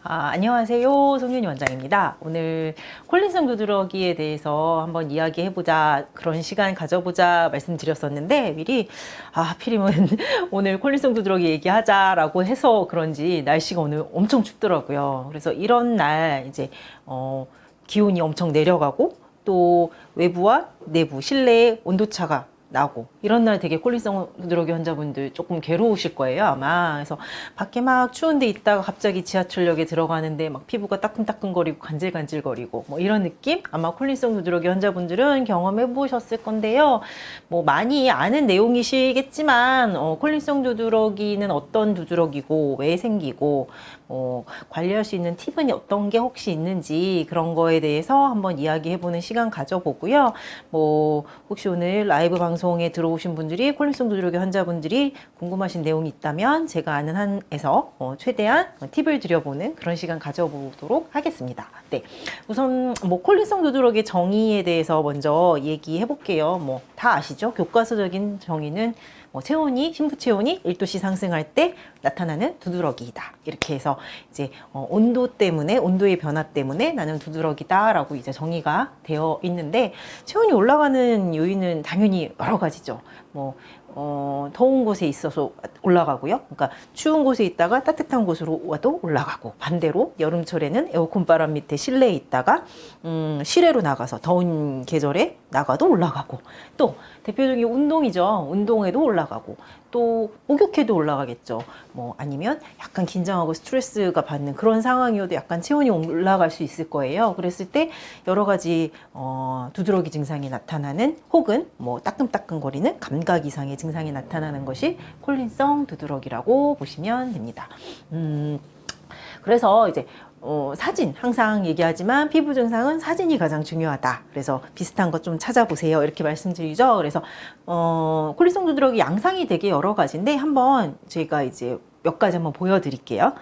안녕하세요. 송윤희 원장입니다. 오늘 콜린성 두드러기에 대해서 한번 이야기해보자, 그런 시간 가져보자 말씀드렸었는데, 미리 하필이면 오늘 콜린성 두드러기 얘기하자라고 해서 그런지 날씨가 오늘 엄청 춥더라고요. 그래서 이런 날 이제 기온이 엄청 내려가고 또 외부와 내부 실내의 온도차가 나고 이런 날 되게 콜린성 두드러기 환자분들 조금 괴로우실 거예요, 아마. 그래서 밖에 막 추운데 있다가 갑자기 지하철역에 들어가는데 막 피부가 따끔따끔거리고 간질간질거리고 뭐 이런 느낌 아마 콜린성 두드러기 환자분들은 경험해 보셨을 건데요. 뭐 많이 아는 내용이시겠지만 콜린성 두드러기는 어떤 두드러기고 왜 생기고 관리할 수 있는 팁은 어떤 게 혹시 있는지 그런 거에 대해서 한번 이야기해보는 시간 가져보고요. 뭐 혹시 오늘 라이브 방송에 들어오신 분들이 콜린성 두드러기 환자분들이 궁금하신 내용이 있다면 제가 아는 한에서 최대한 팁을 드려보는 그런 시간 가져보도록 하겠습니다. 네, 우선 뭐 콜린성 두드러기 정의에 대해서 먼저 얘기해 볼게요. 뭐 다 아시죠? 교과서적인 정의는 체온이, 심부 체온이 1도씨 상승할 때 나타나는 두드러기이다. 이렇게 해서 이제 온도 때문에, 온도의 변화 때문에 나는 두드러기다라고 이제 정의가 되어 있는데, 체온이 올라가는 요인은 당연히 여러 가지죠. 더운 곳에 있어서 올라가고요. 그러니까 추운 곳에 있다가 따뜻한 곳으로 와도 올라가고, 반대로 여름철에는 에어컨 바람 밑에 실내에 있다가 실외로 나가서 더운 계절에 나가도 올라가고, 또 대표적인 운동이죠. 운동에도 올라가고, 또 목욕해도 올라가겠죠. 아니면 약간 긴장하고 스트레스가 받는 그런 상황이어도 약간 체온이 올라갈 수 있을 거예요. 그랬을 때 여러 가지 두드러기 증상이 나타나는, 혹은 따끔따끔거리는 감각 이상의 증상이 나타나는 것이 콜린성 두드러기라고 보시면 됩니다. 그래서 이제 사진, 항상 얘기하지만 피부 증상은 사진이 가장 중요하다. 그래서 비슷한 것 좀 찾아보세요. 이렇게 말씀드리죠. 그래서 콜린성 두드러기 양상이 되게 여러 가지인데, 한번 제가 이제 몇 가지 한번 보여드릴게요.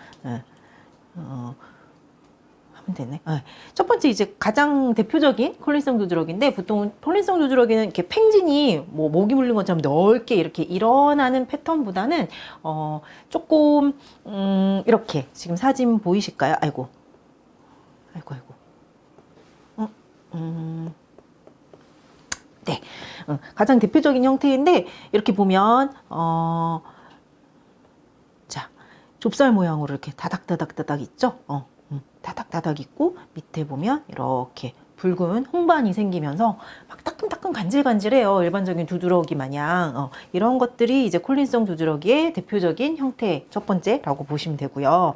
하면 되네. 첫 번째 이제 가장 대표적인 콜린성 두드러기인데, 보통 콜린성 두드러기는 이렇게 팽진이 모기 물린 것처럼 넓게 이렇게 일어나는 패턴보다는 조금 이렇게 지금 사진 보이실까요? 아이고. 네, 가장 대표적인 형태인데, 이렇게 보면 자, 좁쌀 모양으로 이렇게 다닥다닥다닥 있죠? 다닥다닥 있고, 밑에 보면 이렇게 붉은 홍반이 생기면서 막 따끔따끔 간질간질해요. 일반적인 두드러기 마냥. 이런 것들이 이제 콜린성 두드러기의 대표적인 형태 첫 번째라고 보시면 되고요.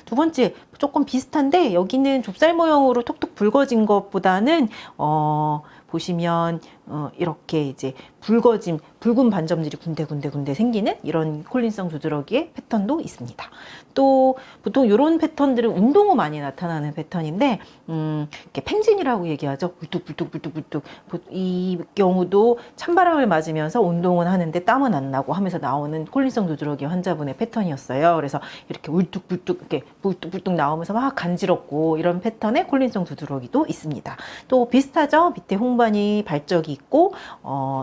두 번째 조금 비슷한데, 여기는 좁쌀 모양으로 톡톡 붉어진 것보다는 보시면 이렇게 이제 붉은 반점들이 군데군데 생기는 이런 콜린성 두드러기의 패턴도 있습니다. 또 보통 이런 패턴들은 운동 후 많이 나타나는 패턴인데, 이렇게 팽진이라고 얘기하죠. 불뚝불뚝. 이 경우도 찬바람을 맞으면서 운동은 하는데 땀은 안 나고 하면서 나오는 콜린성 두드러기 환자분의 패턴이었어요. 그래서 이렇게 이렇게 불뚝불뚝 나오면서 막 간지럽고, 이런 패턴의 콜린성 두드러기도 있습니다. 또 비슷하죠. 밑에 홍반이 발적이 있고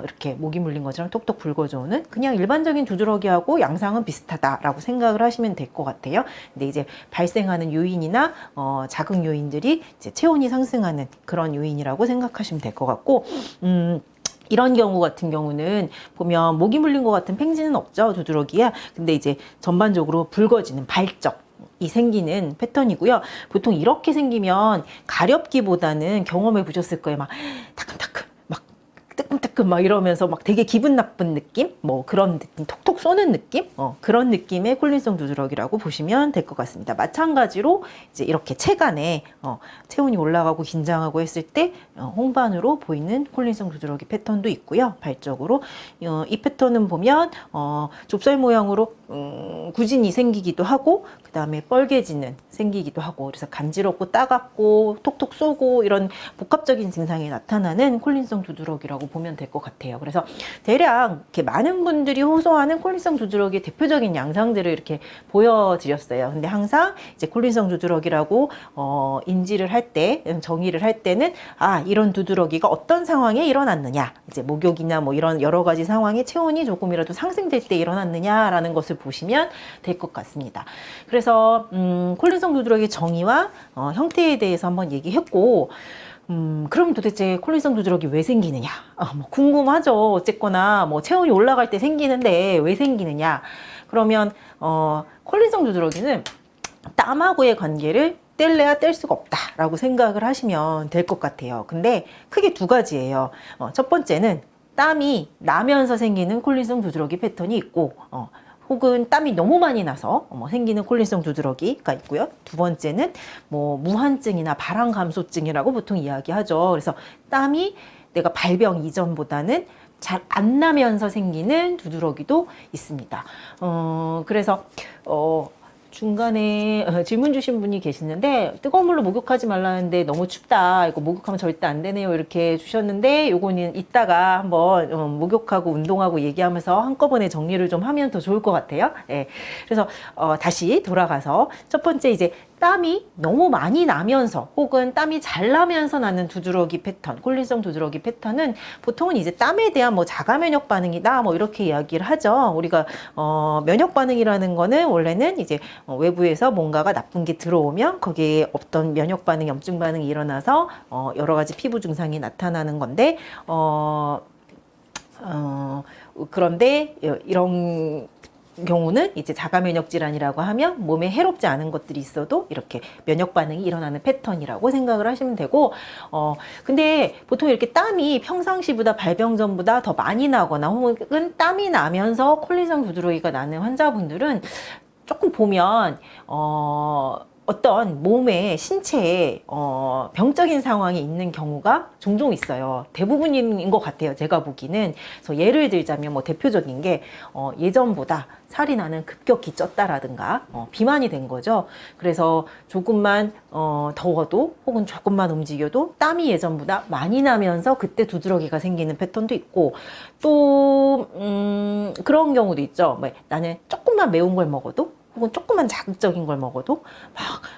이렇게 모기 물린 것처럼 톡톡 붉어져 오는, 그냥 일반적인 두드러기하고 양상은 비슷하다라고 생각을 하시면 될 것 같아요. 근데 이제 발생하는 요인이나 자극 요인들이 이제 체온이 상승하는 그런 요인이라고 생각하시면 될 것 같고, 이런 경우 같은 경우는 보면 모기 물린 것 같은 팽지는 없죠, 두드러기야. 근데 이제 전반적으로 붉어지는 발적이 생기는 패턴이고요. 보통 이렇게 생기면 가렵기보다는 경험해 보셨을 거예요. 막 따끔따끔, 막 뜨끔뜨끔 막 이러면서 막 되게 기분 나쁜 느낌? 그런 느낌, 톡톡 쏘는 느낌? 그런 느낌의 콜린성 두드러기라고 보시면 될 것 같습니다. 마찬가지로 이제 이렇게 체간에 체온이 올라가고 긴장하고 했을 때 홍반으로 보이는 콜린성 두드러기 패턴도 있고요. 발적으로 이 패턴은 보면 좁쌀 모양으로 구진이 생기기도 하고, 그 다음에 뻘개지는 생기기도 하고, 그래서 간지럽고 따갑고 톡톡 쏘고 이런 복합적인 증상이 나타나는 콜린성 두드러기라고 보면 될 될 것 같아요. 그래서 대략 이렇게 많은 분들이 호소하는 콜린성 두드러기의 대표적인 양상들을 이렇게 보여드렸어요. 근데 항상 이제 콜린성 두드러기라고 인지를 할 때, 정의를 할 때는 이런 두드러기가 어떤 상황에 일어났느냐, 이제 목욕이나 뭐 이런 여러 가지 상황에 체온이 조금이라도 상승될 때 일어났느냐라는 것을 보시면 될 것 같습니다. 그래서 콜린성 두드러기 정의와 형태에 대해서 한번 얘기했고, 그럼 도대체 콜린성 두드러기 왜 생기느냐? 뭐 궁금하죠. 어쨌거나 뭐 체온이 올라갈 때 생기는데 왜 생기느냐? 그러면 콜린성 두드러기는 땀하고의 관계를 뗄래야 뗄 수가 없다라고 생각을 하시면 될 것 같아요. 근데 크게 두 가지예요. 첫 번째는 땀이 나면서 생기는 콜린성 두드러기 패턴이 있고, 혹은 땀이 너무 많이 나서 생기는 콜린성 두드러기가 있고요. 두 번째는 뭐 무한증이나 발한 감소증이라고 보통 이야기하죠. 그래서 땀이 내가 발병 이전보다는 잘 안 나면서 생기는 두드러기도 있습니다. 그래서 중간에 질문 주신 분이 계시는데, 뜨거운 물로 목욕하지 말라는데 너무 춥다, 이거 목욕하면 절대 안 되네요, 이렇게 주셨는데, 요거는 이따가 한번 목욕하고 운동하고 얘기하면서 한꺼번에 정리를 좀 하면 더 좋을 것 같아요. 예. 그래서 다시 돌아가서 첫 번째, 이제 땀이 너무 많이 나면서 혹은 땀이 잘 나면서 나는 두드러기 패턴, 콜린성 두드러기 패턴은 보통은 이제 땀에 대한 뭐 자가 면역 반응이다, 뭐 이렇게 이야기를 하죠. 우리가 면역 반응이라는 거는 원래는 이제 외부에서 뭔가가 나쁜 게 들어오면 거기에 어떤 면역 반응, 염증 반응이 일어나서 여러 가지 피부 증상이 나타나는 건데, 그런데 이런 경우는 이제 자가 면역 질환이라고 하면 몸에 해롭지 않은 것들이 있어도 이렇게 면역 반응이 일어나는 패턴이라고 생각을 하시면 되고, 근데 보통 이렇게 땀이 평상시보다 발병 전보다 더 많이 나거나 혹은 땀이 나면서 콜린성 두드러기가 나는 환자분들은 조금 보면 어떤 몸의 신체에 병적인 상황이 있는 경우가 종종 있어요. 대부분인 것 같아요, 제가 보기는. 그래서 예를 들자면 뭐 대표적인 게 예전보다 살이 나는 급격히 쪘다라든가 비만이 된 거죠. 그래서 조금만 더워도 혹은 조금만 움직여도 땀이 예전보다 많이 나면서 그때 두드러기가 생기는 패턴도 있고, 또 그런 경우도 있죠. 나는 조금만 매운 걸 먹어도 혹은 조금만 자극적인 걸 먹어도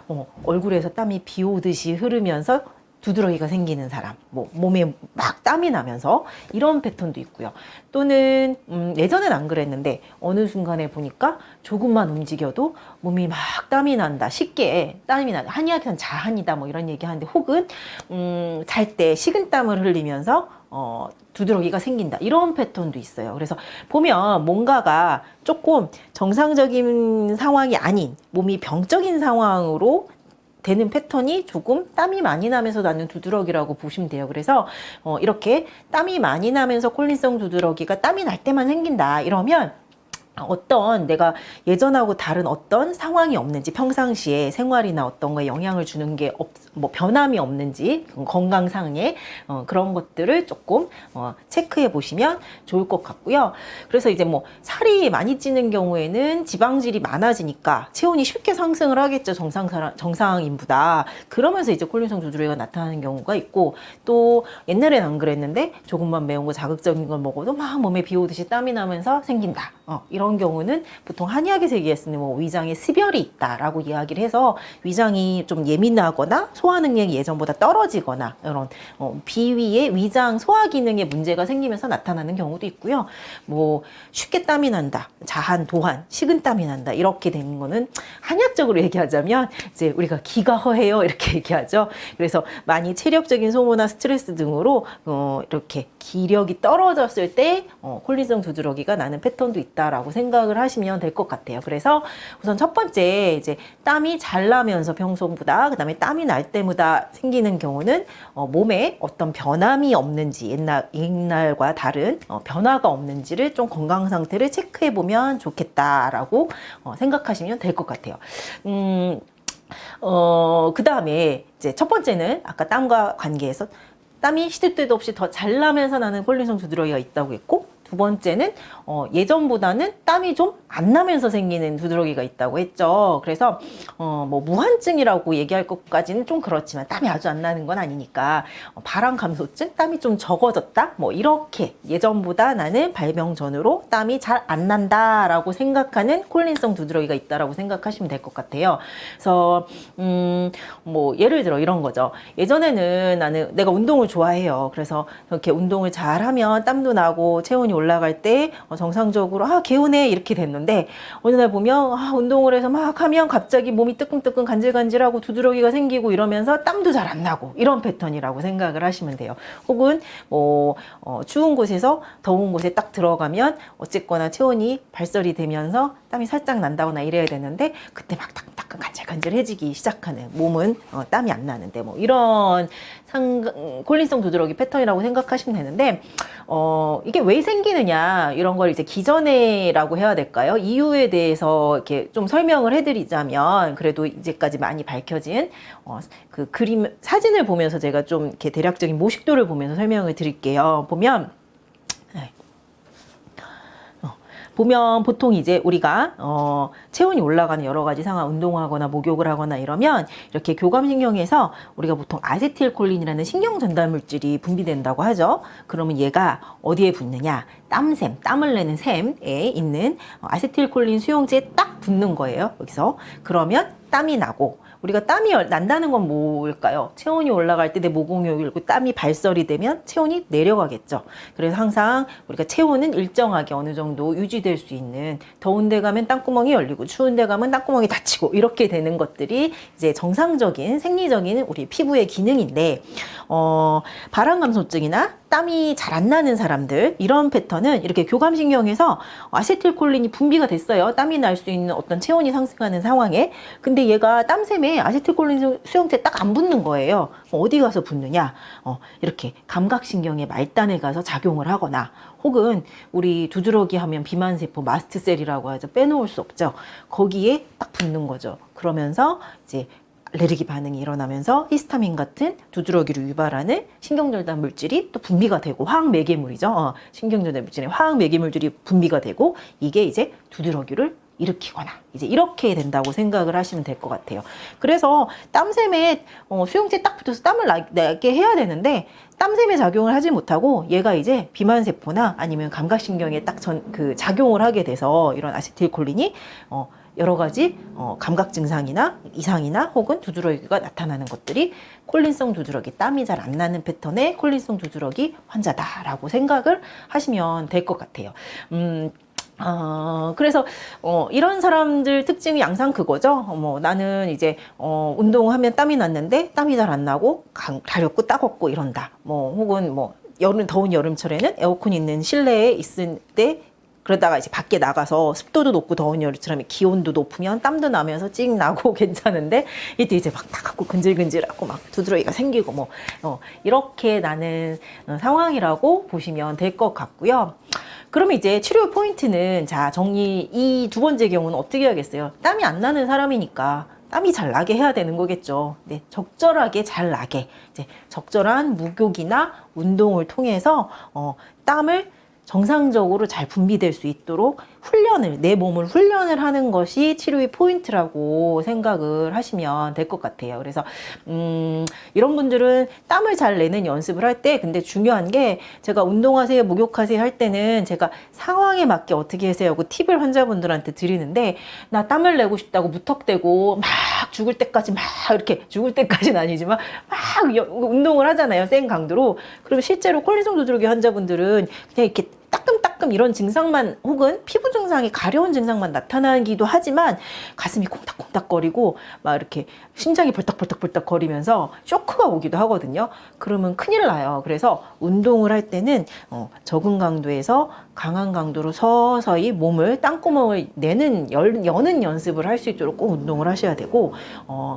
막 얼굴에서 땀이 비 오듯이 흐르면서 두드러기가 생기는 사람, 뭐 몸에 막 땀이 나면서 이런 패턴도 있고요. 또는 예전엔 안 그랬는데 어느 순간에 보니까 조금만 움직여도 몸이 막 땀이 난다, 쉽게 땀이 난다, 한의학에서는 자한이다, 뭐 이런 얘기하는데, 혹은 잘 때 식은땀을 흘리면서 두드러기가 생긴다, 이런 패턴도 있어요. 그래서 보면 뭔가가 조금 정상적인 상황이 아닌 몸이 병적인 상황으로 되는 패턴이 조금 땀이 많이 나면서 나는 두드러기라고 보시면 돼요. 그래서 이렇게 땀이 많이 나면서 콜린성 두드러기가 땀이 날 때만 생긴다 이러면 어떤 내가 예전하고 다른 어떤 상황이 없는지, 평상시에 생활이나 어떤 거에 영향을 주는 게 뭐 변함이 없는지, 건강상의 그런 것들을 조금 체크해 보시면 좋을 것 같고요. 그래서 이제 뭐 살이 많이 찌는 경우에는 지방질이 많아지니까 체온이 쉽게 상승을 하겠죠, 정상인보다. 그러면서 이제 콜린성 두드러기가 나타나는 경우가 있고, 또 옛날엔 안 그랬는데 조금만 매운 거, 자극적인 걸 먹어도 막 몸에 비 오듯이 땀이 나면서 생긴다, 이런 경우는 보통 한의학에서 얘기했으면 뭐 위장에 습열이 있다라고 이야기를 해서 위장이 좀 예민하거나 소화 능력이 예전보다 떨어지거나 이런 비위의 위장 소화 기능에 문제가 생기면서 나타나는 경우도 있고요. 뭐 쉽게 땀이 난다, 자한, 도한, 식은땀이 난다, 이렇게 되는 거는 한의학적으로 얘기하자면 이제 우리가 기가 허해요, 이렇게 얘기하죠. 그래서 많이 체력적인 소모나 스트레스 등으로 이렇게 기력이 떨어졌을 때 콜린성 두드러기가 나는 패턴도 있다라고 생각을 하시면 될 것 같아요. 그래서 우선 첫 번째, 이제 땀이 잘 나면서 평소보다, 그 다음에 땀이 날 때마다 생기는 경우는 몸에 어떤 변함이 없는지, 옛날과 다른 변화가 없는지를 좀 건강 상태를 체크해 보면 좋겠다라고 생각하시면 될 것 같아요. 그 다음에 이제 첫 번째는 아까 땀과 관계해서 땀이 시도 때도 없이 더 잘 나면서 나는 콜린성 두드러기가 있다고 했고, 두 번째는 예전보다는 땀이 좀 안 나면서 생기는 두드러기가 있다고 했죠. 그래서 뭐 무한증이라고 얘기할 것까지는 좀 그렇지만 땀이 아주 안 나는 건 아니니까 발한 감소증, 땀이 좀 적어졌다, 뭐 이렇게 예전보다 나는 발병 전으로 땀이 잘 안 난다라고 생각하는 콜린성 두드러기가 있다라고 생각하시면 될 것 같아요. 그래서 뭐 예를 들어 이런 거죠. 예전에는 내가 운동을 좋아해요. 그래서 이렇게 운동을 잘하면 땀도 나고 체온이 올라갈 때 정상적으로 개운해 이렇게 됐는데 어느 날 보면 운동을 해서 막 하면 갑자기 몸이 뜨끈뜨끈 간질간질하고 두드러기가 생기고 이러면서 땀도 잘 안 나고 이런 패턴이라고 생각을 하시면 돼요. 혹은 뭐 추운 곳에서 더운 곳에 딱 들어가면 어쨌거나 체온이 발설이 되면서 땀이 살짝 난다거나 이래야 되는데 그때 막 따끈따끈 간질간질해지기 시작하는, 몸은 땀이 안 나는데 뭐 이런 콜린성 두드러기 패턴이라고 생각하시면 되는데 이게 왜 생기느냐 이런 걸 이제 기전에라고 해야 될까요? 이유에 대해서 이렇게 좀 설명을 해드리자면, 그래도 이제까지 많이 밝혀진 그 그림 사진을 보면서 제가 좀 이렇게 대략적인 모식도를 보면서 설명을 드릴게요. 보면 보통 이제 우리가 체온이 올라가는 여러 가지 상황, 운동하거나 목욕을 하거나 이러면 이렇게 교감신경에서 우리가 보통 아세틸콜린이라는 신경 전달 물질이 분비된다고 하죠. 그러면 얘가 어디에 붙느냐? 땀샘, 땀을 내는 샘에 있는 아세틸콜린 수용체에 딱 붙는 거예요. 여기서. 그러면 땀이 나고, 우리가 땀이 난다는 건 뭘까요? 체온이 올라갈 때 내 모공이 일고 땀이 발설이 되면 체온이 내려가겠죠. 그래서 항상 우리가 체온은 일정하게 어느 정도 유지될 수 있는, 더운 데 가면 땀구멍이 열리고 추운 데 가면 땀구멍이 닫히고 이렇게 되는 것들이 이제 정상적인 생리적인 우리 피부의 기능인데, 발한 감소증이나 땀이 잘 안 나는 사람들, 이런 패턴은 이렇게 교감신경에서 아세틸콜린이 분비가 됐어요. 땀이 날 수 있는 어떤 체온이 상승하는 상황에. 근데 얘가 땀샘에 아세틸콜린 수용체 딱 안 붙는 거예요. 어디 가서 붙느냐? 이렇게 감각신경의 말단에 가서 작용을 하거나, 혹은 우리 두드러기 하면 비만세포 마스트셀이라고 하죠. 빼놓을 수 없죠. 거기에 딱 붙는 거죠. 그러면서 이제 알레르기 반응이 일어나면서 히스타민 같은 두드러기를 유발하는 신경전달 물질이 또 분비가 되고, 화학 매개물이죠. 신경전달 물질의 화학 매개물들이 분비가 되고, 이게 이제 두드러기를 일으키거나 이제 이렇게 된다고 생각을 하시면 될 것 같아요. 그래서 땀샘에 수용체 딱 붙어서 땀을 나게 해야 되는데, 땀샘에 작용을 하지 못하고 얘가 이제 비만세포나 아니면 감각신경에 딱 작용을 하게 돼서 이런 아세틸콜린이 여러 가지 감각 증상이나 이상이나 혹은 두드러기가 나타나는 것들이 콜린성 두드러기, 땀이 잘 안 나는 패턴의 콜린성 두드러기 환자다라고 생각을 하시면 될 것 같아요. 그래서 이런 사람들 특징이 항상 그거죠. 나는 이제 운동하면 땀이 났는데 땀이 잘 안 나고 가렵고 따갑고 이런다. 혹은 더운 여름철에는 에어컨 있는 실내에 있을 때, 그러다가 이제 밖에 나가서 습도도 높고 더운 여름처럼 기온도 높으면 땀도 나면서 찡 나고 괜찮은데, 이때 이제 막 따갑고 근질근질하고 막 두드러기가 생기고 이렇게 나는 상황이라고 보시면 될 것 같고요. 그러면 이제 치료 포인트는, 이 두 번째 경우는 어떻게 하겠어요? 땀이 안 나는 사람이니까 땀이 잘 나게 해야 되는 거겠죠. 네, 적절하게 잘 나게, 이제 적절한 목욕이나 운동을 통해서 땀을 정상적으로 잘 분비될 수 있도록 내 몸을 훈련을 하는 것이 치료의 포인트라고 생각을 하시면 될 것 같아요. 그래서 이런 분들은 땀을 잘 내는 연습을 할 때, 근데 중요한 게, 제가 운동하세요, 목욕하세요 할 때는 제가 상황에 맞게 어떻게 하세요 하고 팁을 환자분들한테 드리는데, 나 땀을 내고 싶다고 무턱대고 막 죽을 때까지 이렇게, 죽을 때까지는 아니지만 막 운동을 하잖아요, 센 강도로. 그리고 실제로 콜린성 두드러기 환자분들은 그냥 이렇게 따끔따끔 이런 증상만, 혹은 피부 증상이 가려운 증상만 나타나기도 하지만 가슴이 콩닥콩닥거리고 막 이렇게 심장이 벌떡벌떡벌떡 거리면서 쇼크가 오기도 하거든요. 그러면 큰일 나요. 그래서 운동을 할 때는 적은 강도에서 강한 강도로 서서히 몸을, 땅구멍을 여는 연습을 할 수 있도록 꼭 운동을 하셔야 되고,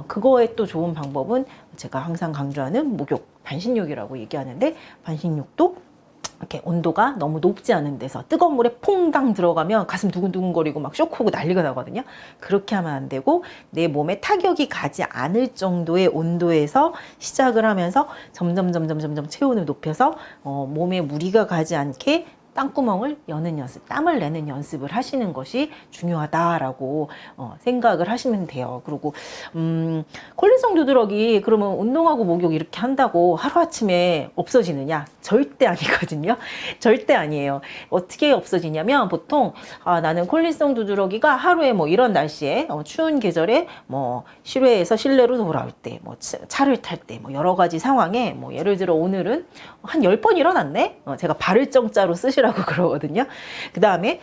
그거에 또 좋은 방법은 제가 항상 강조하는 목욕, 반신욕이라고 얘기하는데, 반신욕도 이렇게 온도가 너무 높지 않은 데서 뜨거운 물에 퐁당 들어가면 가슴 두근두근거리고 막 쇼크오고 난리가 나거든요. 그렇게 하면 안 되고, 내 몸에 타격이 가지 않을 정도의 온도에서 시작을 하면서 점점 체온을 높여서 몸에 무리가 가지 않게 땅구멍을 여는 연습, 땀을 내는 연습을 하시는 것이 중요하다라고 생각을 하시면 돼요. 그리고 콜린성 두드러기 그러면 운동하고 목욕 이렇게 한다고 하루아침에 없어지느냐? 절대 아니거든요. 절대 아니에요. 어떻게 없어지냐면 보통 나는 콜린성 두드러기가 하루에 뭐 이런 날씨에 추운 계절에 뭐 실외에서 실내로 돌아올 때, 뭐 차를 탈 때, 뭐 여러 가지 상황에 뭐 예를 들어 오늘은 한 10번 일어났네? 제가 발을 정자로 쓰시라고 그러거든요. 그 다음에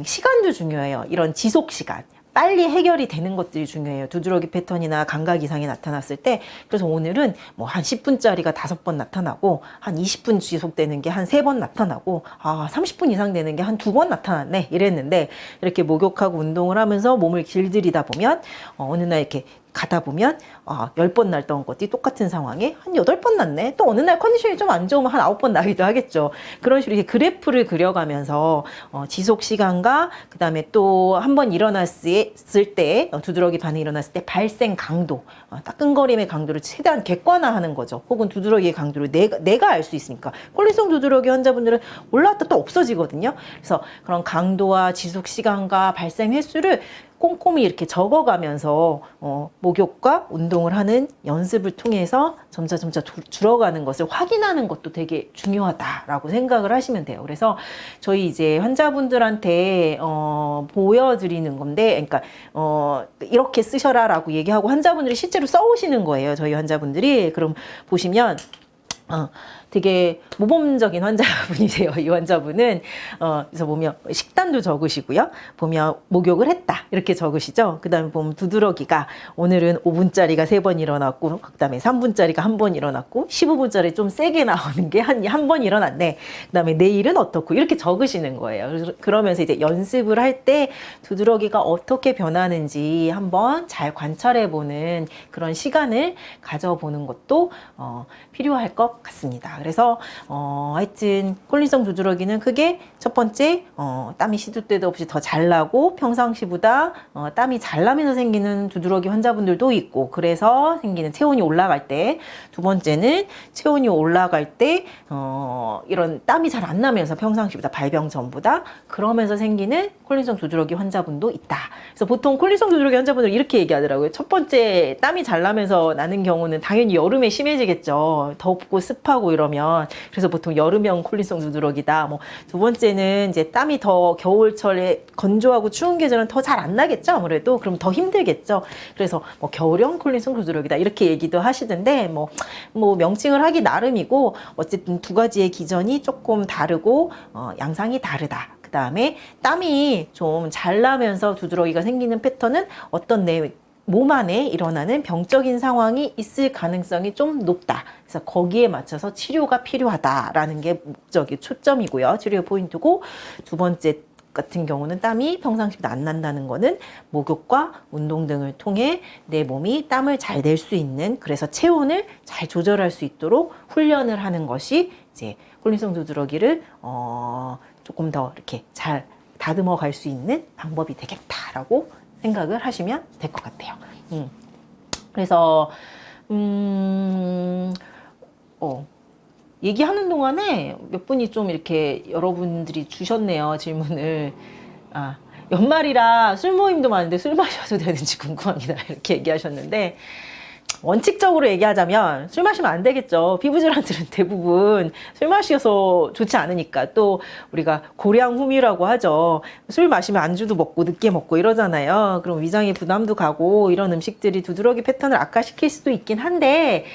시간도 중요해요. 이런 지속 시간. 빨리 해결이 되는 것들이 중요해요. 두드러기 패턴이나 감각 이상이 나타났을 때. 그래서 오늘은 뭐 한 10분짜리가 5번 나타나고 한 20분 지속되는 게 한 3번 나타나고 30분 이상 되는 게 한 2번 나타났네 이랬는데, 이렇게 목욕하고 운동을 하면서 몸을 길들이다 보면 어느 날 이렇게 가다 보면 10번 났던 것이 똑같은 상황에 한 8번 났네. 또 어느 날 컨디션이 좀 안 좋으면 한 9번 나기도 하겠죠. 그런 식으로 이렇게 그래프를 그려가면서 지속 시간과 그 다음에 또 한 번 일어났을 때 두드러기 반응이 일어났을 때 발생 강도, 따끔거림의 강도를 최대한 객관화하는 거죠. 혹은 두드러기의 강도를 내가 알 수 있으니까. 콜린성 두드러기 환자분들은 올라왔다 또 없어지거든요. 그래서 그런 강도와 지속 시간과 발생 횟수를 꼼꼼히 이렇게 적어가면서 목욕과 운동을 하는 연습을 통해서 점차 줄어가는 것을 확인하는 것도 되게 중요하다라고 생각을 하시면 돼요. 그래서 저희 이제 환자분들한테 보여드리는 건데, 그러니까 이렇게 쓰셔라라고 얘기하고 환자분들이 실제로 써오시는 거예요. 저희 환자분들이. 그럼 보시면 되게 모범적인 환자분이세요. 이 환자분은 그래서 보면 식단도 적으시고요. 보면 목욕을 했다 이렇게 적으시죠. 그 다음에 보면 두드러기가 오늘은 5분짜리가 3번 일어났고, 그 다음에 3분짜리가 1번 일어났고, 15분짜리 좀 세게 나오는 게 한 번 일어났네. 그 다음에 내일은 어떻고 이렇게 적으시는 거예요. 그러면서 이제 연습을 할 때 두드러기가 어떻게 변하는지 한번 잘 관찰해보는 그런 시간을 가져보는 것도 필요할 것 같습니다. 그래서 하여튼 콜린성 두드러기는 크게 첫 번째 땀이 시도 때도 없이 더 잘 나고, 평상시보다 땀이 잘 나면서 생기는 두드러기 환자분들도 있고, 그래서 생기는 체온이 올라갈 때. 두 번째는 체온이 올라갈 때 이런 땀이 잘 안 나면서 평상시보다 발병 전보다 그러면서 생기는 콜린성 두드러기 환자분도 있다. 그래서 보통 콜린성 두드러기 환자분들 이렇게 얘기하더라고요. 첫 번째 땀이 잘 나면서 나는 경우는 당연히 여름에 심해지겠죠. 덥고 습하고 이러면. 그래서 보통 여름형 콜린성 두드러기다. 뭐 두 번째는 이제 땀이 더 겨울철에 건조하고 추운 계절은 더 잘 안 나겠죠. 아무래도 그럼 더 힘들겠죠. 그래서 뭐 겨울형 콜린성 두드러기다 이렇게 얘기도 하시던데, 뭐 명칭을 하기 나름이고, 어쨌든 두 가지의 기전이 조금 다르고 양상이 다르다. 그 다음에 땀이 좀 잘 나면서 두드러기가 생기는 패턴은 어떤 내 몸 안에 일어나는 병적인 상황이 있을 가능성이 좀 높다. 그래서 거기에 맞춰서 치료가 필요하다라는 게 목적이 초점이고요. 치료의 포인트고, 두 번째 같은 경우는 땀이 평상시보다 안 난다는 거는 목욕과 운동 등을 통해 내 몸이 땀을 잘 낼 수 있는, 그래서 체온을 잘 조절할 수 있도록 훈련을 하는 것이 이제 콜린성 두드러기를 조금 더 이렇게 잘 다듬어 갈 수 있는 방법이 되겠다라고 생각을 하시면 될 것 같아요. 그래서 얘기하는 동안에 몇 분이 좀 이렇게 여러분들이 주셨네요, 질문을. 연말이라 술 모임도 많은데 술 마셔도 되는지 궁금합니다. 이렇게 얘기하셨는데, 원칙적으로 얘기하자면 술 마시면 안 되겠죠. 피부질환들은 대부분 술 마셔서 좋지 않으니까. 또 우리가 고량후미라고 하죠. 술 마시면 안주도 먹고 늦게 먹고 이러잖아요. 그럼 위장에 부담도 가고, 이런 음식들이 두드러기 패턴을 악화시킬 수도 있긴 한데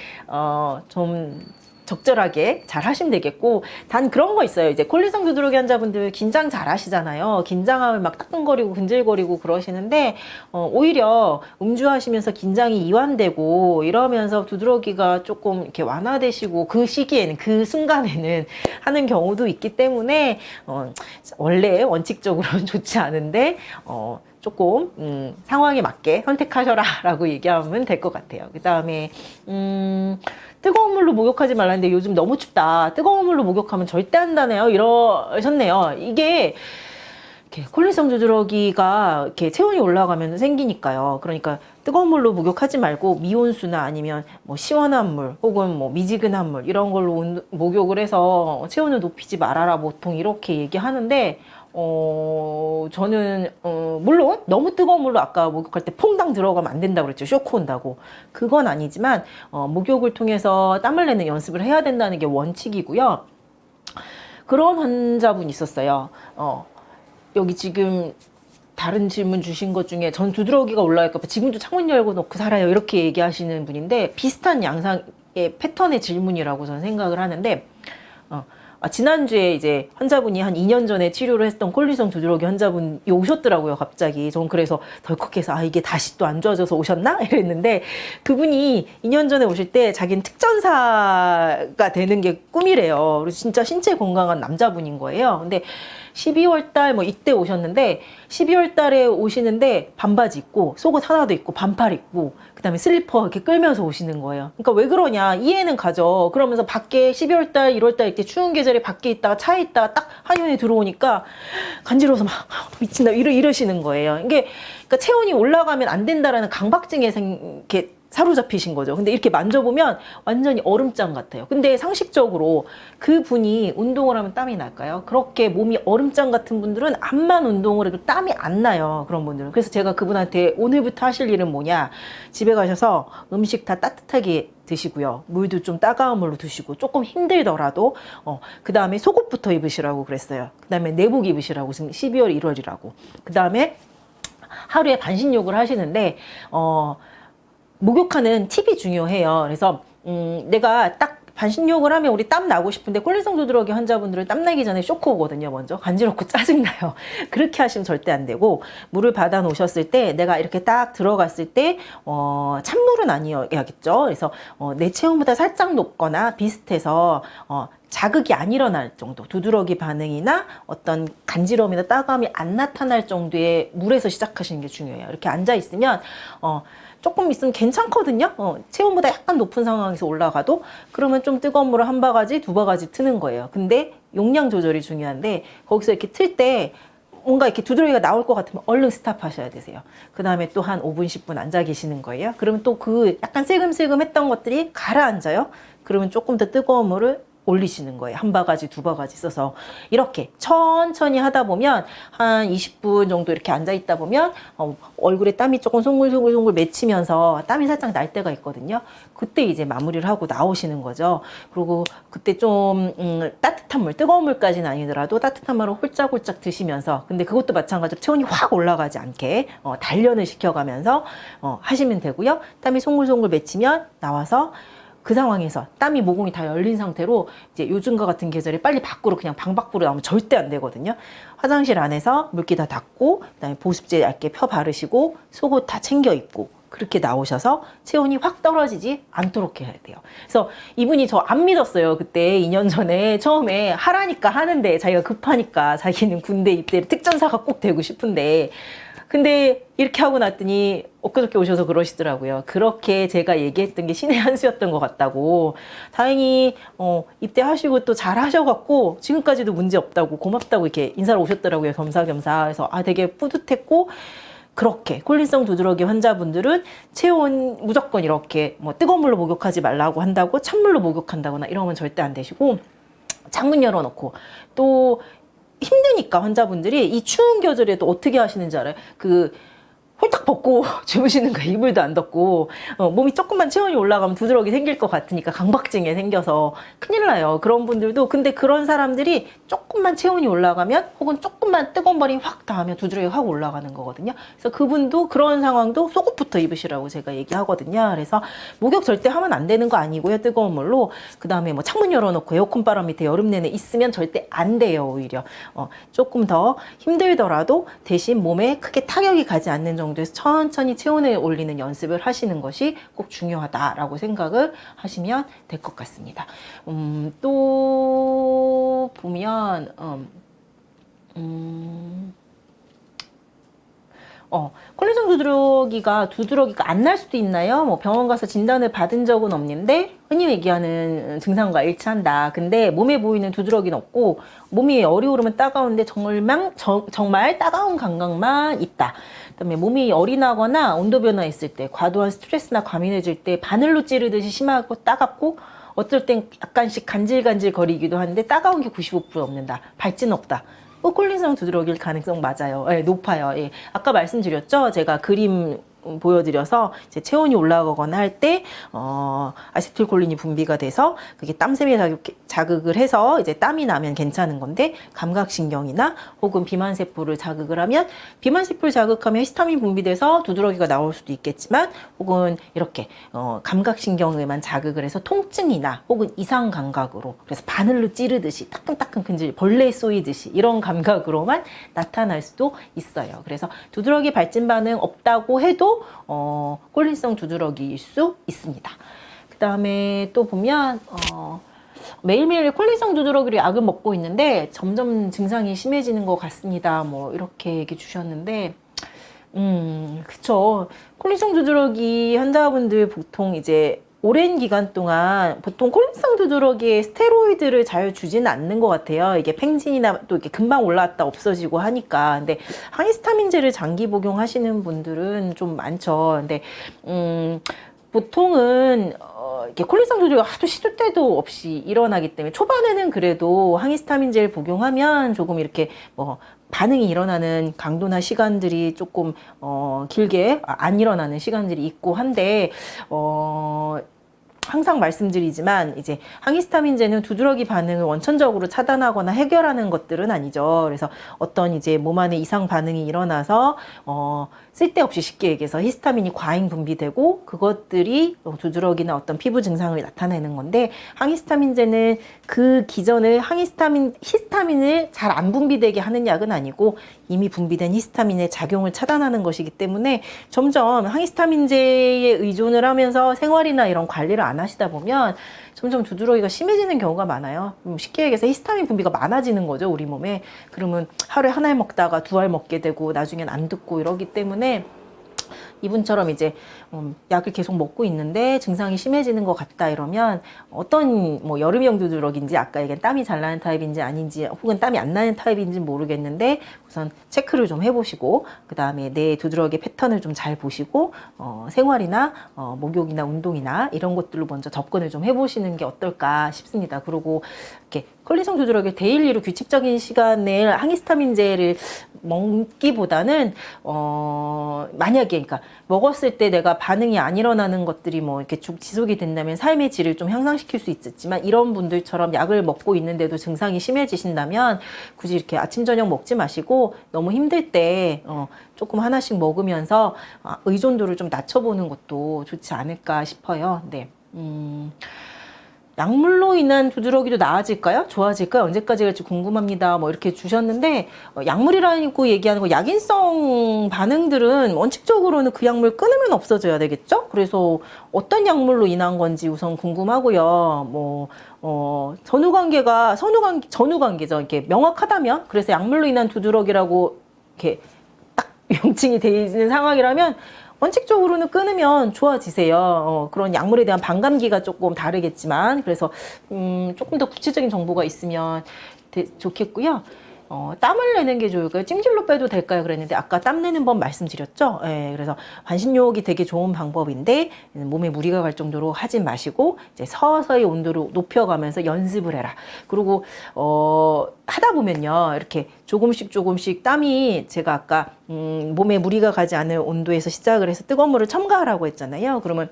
좀 적절하게 잘 하시면 되겠고, 단 그런 거 있어요. 이제 콜린성 두드러기 환자분들 긴장 잘 하시잖아요. 긴장하면 막 따끔거리고 근질거리고 그러시는데, 오히려 음주하시면서 긴장이 이완되고 이러면서 두드러기가 조금 이렇게 완화되시고, 그 시기에는, 그 순간에는 하는 경우도 있기 때문에 원래 원칙적으로는 좋지 않은데 조금 상황에 맞게 선택하셔라 라고 얘기하면 될 것 같아요. 그 다음에 뜨거운 물로 목욕하지 말라는데 요즘 너무 춥다, 뜨거운 물로 목욕하면 절대 안 다네요, 이러셨네요. 이게 콜린성 두드러기가 이렇게 체온이 올라가면 생기니까요. 그러니까 뜨거운 물로 목욕하지 말고 미온수나 아니면 뭐 시원한 물 혹은 뭐 미지근한 물 이런 걸로 목욕을 해서 체온을 높이지 말아라 보통 이렇게 얘기하는데 저는 물론 너무 뜨거운 물로 아까 목욕할 때 퐁당 들어가면 안 된다고 그랬죠. 쇼크 온다고. 그건 아니지만 목욕을 통해서 땀을 내는 연습을 해야 된다는 게 원칙이고요. 그런 환자분이 있었어요. 여기 지금 다른 질문 주신 것 중에 전 두드러기가 올라갈까 봐 지금도 창문 열고 놓고 살아요 이렇게 얘기하시는 분인데 비슷한 양상의 패턴의 질문이라고 저는 생각을 하는데 지난주에 이제 환자분이 한 2년 전에 치료를 했던 콜리성 두드러기 환자분이 오셨더라고요, 갑자기. 전 그래서 덜컥해서, 이게 다시 또 안 좋아져서 오셨나? 이랬는데, 그분이 2년 전에 오실 때 자기는 특전사가 되는 게 꿈이래요. 그래서 진짜 신체 건강한 남자분인 거예요. 근데 12월 달 뭐 이때 오셨는데 12월 달에 오시는데 반바지 입고 속옷 하나도 입고 반팔 입고 그다음에 슬리퍼 이렇게 끌면서 오시는 거예요. 그러니까 왜 그러냐 이해는 가죠. 그러면서 밖에 12월 달 1월 달 이렇게 추운 계절에 밖에 있다가 차에 있다가 딱 한의원에 들어오니까 간지러워서 막 미친다 이러시는 거예요. 이게 그러니까 체온이 올라가면 안 된다라는 강박증에 이렇게 사로잡히신 거죠. 근데 이렇게 만져보면 완전히 얼음장 같아요. 근데 상식적으로 그 분이 운동을 하면 땀이 날까요? 그렇게 몸이 얼음장 같은 분들은 암만 운동을 해도 땀이 안 나요. 그런 분들은. 그래서 제가 그분한테 오늘부터 하실 일은 뭐냐. 집에 가셔서 음식 다 따뜻하게 드시고요. 물도 좀 따가운 물로 드시고 조금 힘들더라도 그 다음에 속옷부터 입으시라고 그랬어요. 그 다음에 내복 입으시라고 지금 12월 1월이라고. 그 다음에 하루에 반신욕을 하시는데 목욕하는 팁이 중요해요. 그래서 내가 딱 반신욕을 하면 우리 땀 나고 싶은데 콜린성 두드러기 환자분들은 땀 나기 전에 쇼크 오거든요. 먼저 간지럽고 짜증나요. 그렇게 하시면 절대 안 되고 물을 받아 놓으셨을 때 내가 이렇게 딱 들어갔을 때 찬물은 아니어야겠죠. 그래서 내 체온보다 살짝 높거나 비슷해서 자극이 안 일어날 정도, 두드러기 반응이나 어떤 간지러움이나 따가움이 안 나타날 정도의 물에서 시작하시는 게 중요해요. 이렇게 앉아 있으면 조금 있으면 괜찮거든요. 체온보다 약간 높은 상황에서 올라가도 그러면 좀 뜨거운 물을 한 바가지, 두 바가지 트는 거예요. 근데 용량 조절이 중요한데 거기서 이렇게 틀 때 뭔가 이렇게 두드러기가 나올 것 같으면 얼른 스탑하셔야 되세요. 그 다음에 또 한 5분, 10분 앉아 계시는 거예요. 그러면 또 그 약간 슬금슬금 했던 것들이 가라앉아요. 그러면 조금 더 뜨거운 물을 올리시는 거예요. 한 바가지, 두 바가지 써서 이렇게 천천히 하다 보면 한 20분 정도 이렇게 앉아 있다 보면 얼굴에 땀이 조금 송글송글 맺히면서 땀이 살짝 날 때가 있거든요. 그때 이제 마무리를 하고 나오시는 거죠. 그리고 그때 좀 따뜻한 물, 뜨거운 물까지는 아니더라도 따뜻한 물을 홀짝홀짝 드시면서 근데 그것도 마찬가지로 체온이 확 올라가지 않게 단련을 시켜가면서 하시면 되고요. 땀이 송글송글 맺히면 나와서 그 상황에서 땀이 모공이 다 열린 상태로 이제 요즘과 같은 계절에 빨리 밖으로 그냥 방 밖으로 나오면 절대 안 되거든요. 화장실 안에서 물기 다 닦고 그다음에 보습제 얇게 펴 바르시고 속옷 다 챙겨 입고 그렇게 나오셔서 체온이 확 떨어지지 않도록 해야 돼요. 그래서 이분이 저 안 믿었어요. 그때 2년 전에 처음에 하라니까 하는데 자기가 급하니까 자기는 군대 입대를 특전사가 꼭 되고 싶은데 근데 이렇게 하고 났더니 엊그저께 오셔서 그러시더라고요. 그렇게 제가 얘기했던 게 신의 한 수였던 것 같다고. 다행히 입대하시고 또 잘 하셔갖고 지금까지도 문제 없다고 고맙다고 이렇게 인사를 오셨더라고요. 겸사겸사. 그래서 되게 뿌듯했고 그렇게 콜린성 두드러기 환자분들은 체온 무조건 이렇게 뭐 뜨거운 물로 목욕하지 말라고 한다고 찬물로 목욕한다거나 이러면 절대 안 되시고 창문 열어놓고 또 힘드니까 환자분들이 이 추운 계절에도 어떻게 하시는지 알아요? 홀딱 벗고 주무시는 거예요. 이불도 안 덮고 몸이 조금만 체온이 올라가면 두드러기 생길 것 같으니까 강박증에 생겨서 큰일 나요. 그런 분들도 근데 그런 사람들이 조금만 체온이 올라가면 혹은 조금만 뜨거운 발이 확 닿으면 두드러기가 확 올라가는 거거든요. 그래서 그분도 그런 상황도 속옷부터 입으시라고 제가 얘기하거든요. 그래서 목욕 절대 하면 안 되는 거 아니고요. 뜨거운 물로 그 다음에 뭐 창문 열어놓고 에어컨 바람 밑에 여름 내내 있으면 절대 안 돼요. 오히려 조금 더 힘들더라도 대신 몸에 크게 타격이 가지 않는 정도에서 천천히 체온을 올리는 연습을 하시는 것이 꼭 중요하다라고 생각을 하시면 될 것 같습니다. 또 보면 콜린성 두드러기가 안 날 수도 있나요? 뭐 병원 가서 진단을 받은 적은 없는데 흔히 얘기하는 증상과 일치한다. 근데 몸에 보이는 두드러기는 없고 몸이 열이 오르면 따가운데 정말 따가운 감각만 있다. 그다음에 몸이 열이 나거나 온도 변화했을 때 과도한 스트레스나 과민해질 때 바늘로 찌르듯이 심하고 따갑고 어떨 땐 약간씩 간질간질 거리기도 하는데 따가운 게 95% 없는다. 발진 없다. 콜린성 두드러기일 가능성 맞아요. 예, 높아요. 예. 아까 말씀드렸죠? 제가 그림 보여드려서 이제 체온이 올라가거나 할 때 아세틸콜린이 분비가 돼서 그게 땀샘에 자극을 해서 이제 땀이 나면 괜찮은 건데 감각신경이나 혹은 비만세포를 자극을 하면 비만세포를 자극하면 히스타민 분비돼서 두드러기가 나올 수도 있겠지만 혹은 이렇게 감각신경에만 자극을 해서 통증이나 혹은 이상 감각으로 그래서 바늘로 찌르듯이 따끔따끔 근질 벌레 쏘이듯이 이런 감각으로만 나타날 수도 있어요. 그래서 두드러기 발진 반응 없다고 해도 콜린성 두드러기일 수 있습니다. 그 다음에 또 보면 매일매일 콜린성 두드러기를 약을 먹고 있는데 점점 증상이 심해지는 것 같습니다. 뭐 이렇게 얘기 주셨는데 그쵸. 콜린성 두드러기 환자분들 보통 이제 오랜 기간 동안 보통 콜린성 두드러기에 스테로이드를 잘 주지는 않는 것 같아요. 이게 팽진이나 또 이렇게 금방 올라왔다 없어지고 하니까. 근데 항히스타민제를 장기 복용하시는 분들은 좀 많죠. 근데 보통은 이렇게 콜린성 두드러기가 하도 시도 때도 없이 일어나기 때문에 초반에는 그래도 항히스타민제를 복용하면 조금 이렇게 뭐 반응이 일어나는 강도나 시간들이 조금 길게 안 일어나는 시간들이 있고 한데 항상 말씀드리지만 이제 항히스타민제는 두드러기 반응을 원천적으로 차단하거나 해결하는 것들은 아니죠. 그래서 어떤 이제 몸 안에 이상 반응이 일어나서 쓸데없이 쉽게 얘기해서 히스타민이 과잉 분비되고 그것들이 두드러기나 어떤 피부 증상을 나타내는 건데 항히스타민제는 그 기전을 히스타민을 잘 안 분비되게 하는 약은 아니고 이미 분비된 히스타민의 작용을 차단하는 것이기 때문에 점점 항히스타민제에 의존을 하면서 생활이나 이런 관리를 안 하시다 보면 점점 두드러기가 심해지는 경우가 많아요. 쉽게 얘기해서 히스타민 분비가 많아지는 거죠, 우리 몸에. 그러면 하루에 한 알 먹다가 두 알 먹게 되고 나중엔 안 듣고 이러기 때문에 이분처럼 이제 약을 계속 먹고 있는데 증상이 심해지는 것 같다 이러면 어떤 뭐 여름형 두드러기인지 아까 얘기한 땀이 잘 나는 타입인지 아닌지 혹은 땀이 안 나는 타입인지 모르겠는데 우선 체크를 좀 해보시고 그 다음에 내 두드러기 패턴을 좀 잘 보시고 생활이나 목욕이나 운동이나 이런 것들로 먼저 접근을 좀 해보시는 게 어떨까 싶습니다. 그리고 이렇게 콜린성 두드러기 데일리로 규칙적인 시간에 항히스타민제를 먹기보다는 만약에 그러니까 먹었을 때 내가 반응이 안 일어나는 것들이 뭐 이렇게 쭉 지속이 된다면 삶의 질을 좀 향상시킬 수 있었지만 이런 분들처럼 약을 먹고 있는데도 증상이 심해지신다면 굳이 이렇게 아침 저녁 먹지 마시고 너무 힘들 때 조금 하나씩 먹으면서 의존도를 좀 낮춰보는 것도 좋지 않을까 싶어요. 네. 약물로 인한 두드러기도 나아질까요? 좋아질까요? 언제까지 갈지 궁금합니다. 뭐 이렇게 주셨는데 약물이라고 얘기하는 거 약인성 반응들은 원칙적으로는 그 약물 끊으면 없어져야 되겠죠? 그래서 어떤 약물로 인한 건지 우선 궁금하고요. 뭐 전후관계죠. 이렇게 명확하다면 그래서 약물로 인한 두드러기라고 이렇게 딱 명칭이 되어 있는 상황이라면 원칙적으로는 끊으면 좋아지세요. 그런 약물에 대한 반감기가 조금 다르겠지만 그래서 조금 더 구체적인 정보가 있으면 좋겠고요. 땀을 내는 게 좋을까요? 찜질로 빼도 될까요? 그랬는데 아까 땀 내는 법 말씀드렸죠? 예, 그래서 반신욕이 되게 좋은 방법인데 몸에 무리가 갈 정도로 하지 마시고 이제 서서히 온도를 높여가면서 연습을 해라. 그리고 하다 보면요 이렇게 조금씩 땀이 제가 아까 몸에 무리가 가지 않을 온도에서 시작을 해서 뜨거운 물을 첨가하라고 했잖아요. 그러면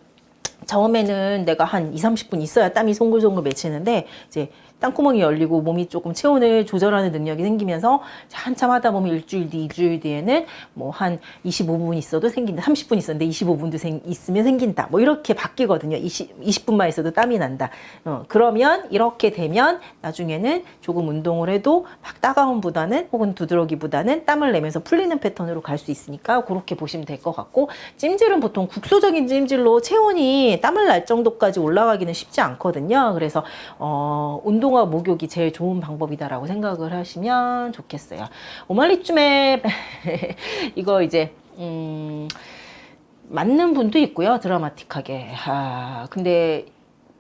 처음에는 내가 한 20-30분 있어야 땀이 송글송글 맺히는데 이제 땅구멍이 열리고 몸이 조금 체온을 조절하는 능력이 생기면서 한참 하다 보면 일주일 뒤, 2주일 뒤에는 뭐 한 25분 있어도 생긴다. 30분 있었는데 25분도 있으면 생긴다. 뭐 이렇게 바뀌거든요. 20분만 있어도 땀이 난다. 그러면 이렇게 되면 나중에는 조금 운동을 해도 막 따가움보다는 혹은 두드러기보다는 땀을 내면서 풀리는 패턴으로 갈 수 있으니까 그렇게 보시면 될 것 같고 찜질은 보통 국소적인 찜질로 체온이 땀을 날 정도까지 올라가기는 쉽지 않거든요. 그래서 운동과 목욕이 제일 좋은 방법이다라고 생각을 하시면 좋겠어요. 오말리춤에 이거 이제 맞는 분도 있고요. 드라마틱하게. 근데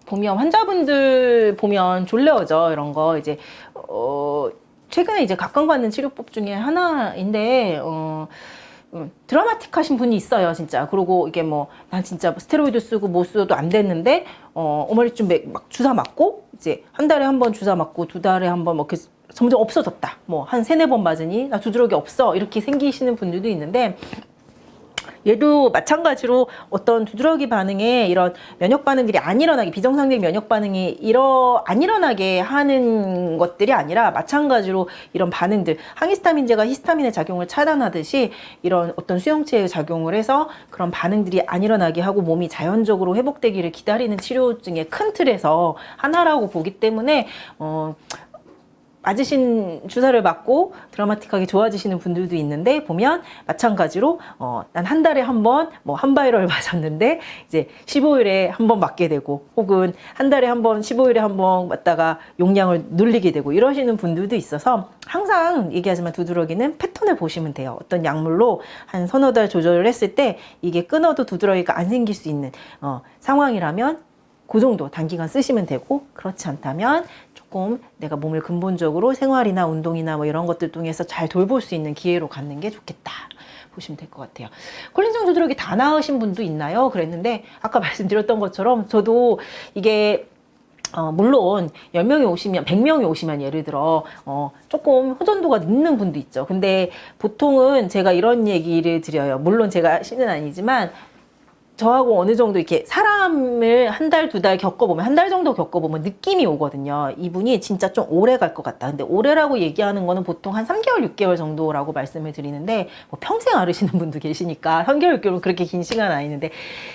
보면 환자분들 보면 졸려오죠. 이런 거 이제 최근에 이제 각광받는 치료법 중에 하나인데 드라마틱하신 분이 있어요, 진짜. 그리고 이게 뭐 난 진짜 스테로이드 쓰고 뭐 써도 안 됐는데 어머니쯤 막 주사 맞고 이제 한 달에 한 번 주사 맞고 두 달에 한 번 뭐 이렇게 점점 없어졌다. 뭐 한 세네 번 맞으니 나 두드러기 없어. 이렇게 생기시는 분들도 있는데 얘도 마찬가지로 어떤 두드러기 반응에 이런 면역 반응들이 안 일어나게, 비정상적인 면역 반응이 안 일어나게 하는 것들이 아니라 마찬가지로 이런 반응들, 항히스타민제가 히스타민의 작용을 차단하듯이 이런 어떤 수용체의 작용을 해서 그런 반응들이 안 일어나게 하고 몸이 자연적으로 회복되기를 기다리는 치료증의 큰 틀에서 하나라고 보기 때문에 맞으신 주사를 맞고 드라마틱하게 좋아지시는 분들도 있는데 보면 마찬가지로 난 한 달에 한 번 뭐 한바이럴 맞았는데 이제 15일에 한 번 맞게 되고 혹은 한 달에 한 번 15일에 한 번 맞다가 용량을 늘리게 되고 이러시는 분들도 있어서 항상 얘기하지만 두드러기는 패턴을 보시면 돼요. 어떤 약물로 한 서너 달 조절을 했을 때 이게 끊어도 두드러기가 안 생길 수 있는 상황이라면 그 정도 단기간 쓰시면 되고 그렇지 않다면 조금 내가 몸을 근본적으로 생활이나 운동이나 뭐 이런 것들 통해서 잘 돌볼 수 있는 기회로 갖는 게 좋겠다 보시면 될 것 같아요. 콜린성 두드러기 다 나으신 분도 있나요? 그랬는데 아까 말씀드렸던 것처럼 저도 이게 물론 10명이 오시면 100명이 오시면 예를 들어 조금 호전도가 늦는 분도 있죠. 근데 보통은 제가 이런 얘기를 드려요. 물론 제가 신은 아니지만 저하고 어느 정도 이렇게 사람을 한 달, 두 달 겪어보면, 한 달 정도 겪어보면 느낌이 오거든요. 이분이 진짜 좀 오래 갈 것 같다. 근데 오래라고 얘기하는 거는 보통 한 3개월, 6개월 정도라고 말씀을 드리는데, 뭐 평생 앓으시는 분도 계시니까 3개월, 6개월은 그렇게 긴 시간 아니는데,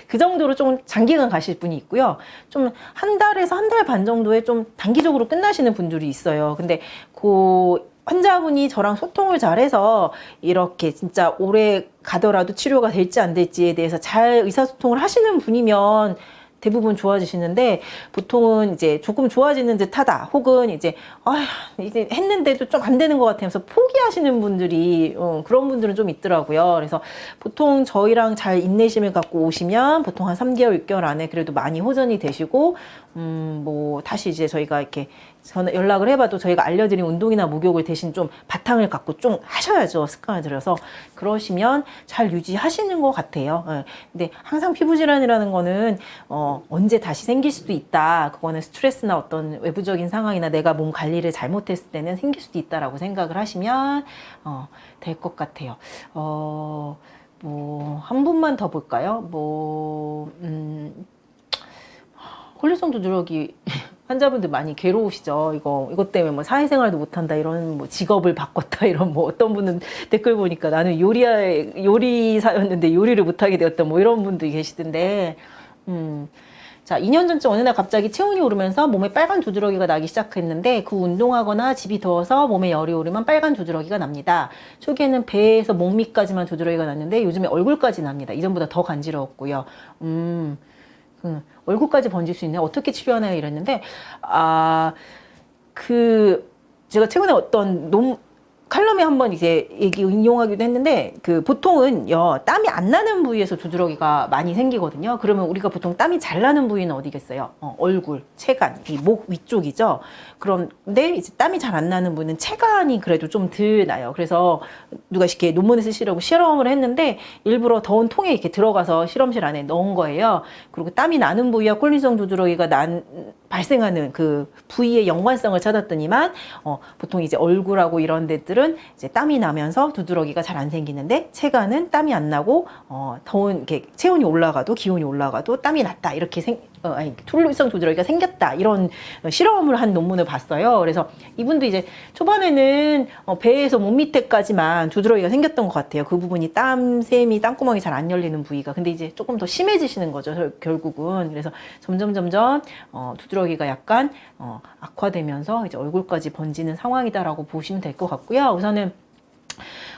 그 정도로 좀 장기간 가실 분이 있고요. 좀 한 달에서 한 달 반 정도에 좀 단기적으로 끝나시는 분들이 있어요. 근데 환자분이 저랑 소통을 잘해서 이렇게 진짜 오래 가더라도 치료가 될지 안 될지에 대해서 잘 의사소통을 하시는 분이면 대부분 좋아지시는데 보통은 이제 조금 좋아지는 듯 하다 혹은 이제 이제 했는데도 좀 안 되는 것 같아서 포기하시는 분들이 그런 분들은 좀 있더라고요. 그래서 보통 저희랑 잘 인내심을 갖고 오시면 보통 한 3개월, 6개월 안에 그래도 많이 호전이 되시고 뭐 다시 이제 저희가 이렇게 저는 연락을 해봐도 저희가 알려드린 운동이나 목욕을 대신 좀 바탕을 갖고 좀 하셔야죠. 습관을 들여서 그러시면 잘 유지하시는 것 같아요. 근데 항상 피부질환이라는 거는 언제 다시 생길 수도 있다. 그거는 스트레스나 어떤 외부적인 상황이나 내가 몸 관리를 잘못했을 때는 생길 수도 있다라고 생각을 하시면 될 것 같아요. 뭐 한 분만 더 볼까요? 콜린성 두드러기 환자분들 많이 괴로우시죠. 이것 때문에 뭐 사회생활도 못한다, 이런 뭐 직업을 바꿨다, 이런 뭐 어떤 분은 댓글 보니까 나는 요리사였는데 요리를 못하게 되었다, 뭐 이런 분들이 계시던데, 자, 2년 전쯤 어느 날 갑자기 체온이 오르면서 몸에 빨간 두드러기가 나기 시작했는데 그 운동하거나 집이 더워서 몸에 열이 오르면 빨간 두드러기가 납니다. 초기에는 배에서 목 밑까지만 두드러기가 났는데 요즘에 얼굴까지 납니다. 이전보다 더 간지러웠고요. 얼굴까지 번질 수 있나요? 어떻게 치료하나요? 이랬는데 제가 최근에 어떤 칼럼에 한번 이제 인용하기도 했는데 보통은요 땀이 안 나는 부위에서 두드러기가 많이 생기거든요. 그러면 우리가 보통 땀이 잘 나는 부위는 어디겠어요? 얼굴, 체간, 이 목 위쪽이죠. 그런데 이제 땀이 잘 안 나는 부위는 체간이 그래도 좀 덜 나요. 그래서 누가 이렇게 논문을 쓰시려고 실험을 했는데 일부러 더운 통에 이렇게 들어가서 실험실 안에 넣은 거예요. 그리고 땀이 나는 부위와 콜린성 두드러기가 발생하는 그 부위의 연관성을 찾았더니만 보통 이제 얼굴하고 이런 데들은 이제 땀이 나면서 두드러기가 잘 안 생기는데 체간은 땀이 안 나고 더운 이렇게 체온이 올라가도 기온이 올라가도 땀이 났다, 이렇게 콜린성 두드러기가 생겼다, 이런 실험을 한 논문을 봤어요. 그래서 이분도 이제 초반에는 배에서 몸 밑에까지만 두드러기가 생겼던 것 같아요. 그 부분이 땀샘이 땅구멍이 잘 안 열리는 부위가. 근데 이제 조금 더 심해지시는 거죠, 결국은. 그래서 점점 두드러기가 약간 악화되면서 이제 얼굴까지 번지는 상황이다라고 보시면 될 것 같고요. 우선은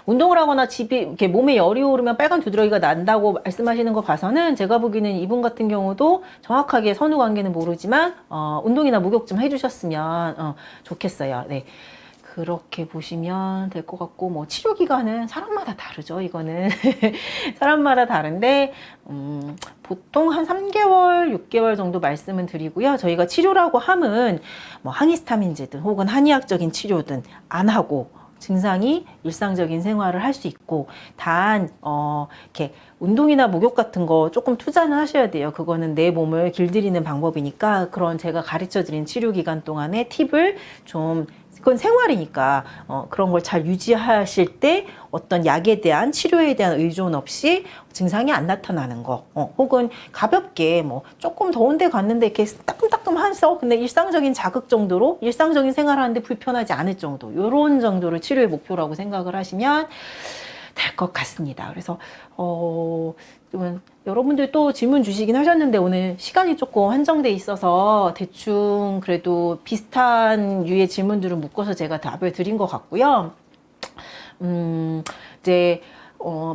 운동을 하거나 이렇게 몸에 열이 오르면 빨간 두드러기가 난다고 말씀하시는 거 봐서는 제가 보기에는 이분 같은 경우도 정확하게 선후 관계는 모르지만 운동이나 목욕 좀 해주셨으면 좋겠어요. 네. 그렇게 보시면 될 것 같고, 뭐 치료 기간은 사람마다 다르죠. 이거는 사람마다 다른데 보통 한 3개월, 6개월 정도 말씀은 드리고요. 저희가 치료라고 함은 뭐 항히스타민제든 혹은 한의학적인 치료든 안 하고 증상이 일상적인 생활을 할 수 있고, 단 이렇게 운동이나 목욕 같은 거 조금 투자는 하셔야 돼요. 그거는 내 몸을 길들이는 방법이니까 그런 제가 가르쳐 드린 치료 기간 동안에 팁을 좀, 그건 생활이니까 그런 걸 잘 유지하실 때 어떤 약에 대한 치료에 대한 의존 없이 증상이 안 나타나는 거, 혹은 가볍게 뭐 조금 더운 데 갔는데 이렇게 따끔따끔해서 근데 일상적인 자극 정도로 일상적인 생활하는데 불편하지 않을 정도, 요런 정도를 치료의 목표라고 생각을 하시면 될 것 같습니다. 그래서 여러분들 또 질문 주시긴 하셨는데 오늘 시간이 조금 한정돼 있어서 대충 그래도 비슷한 류의 질문들을 묶어서 제가 답을 드린 것 같고요. 이제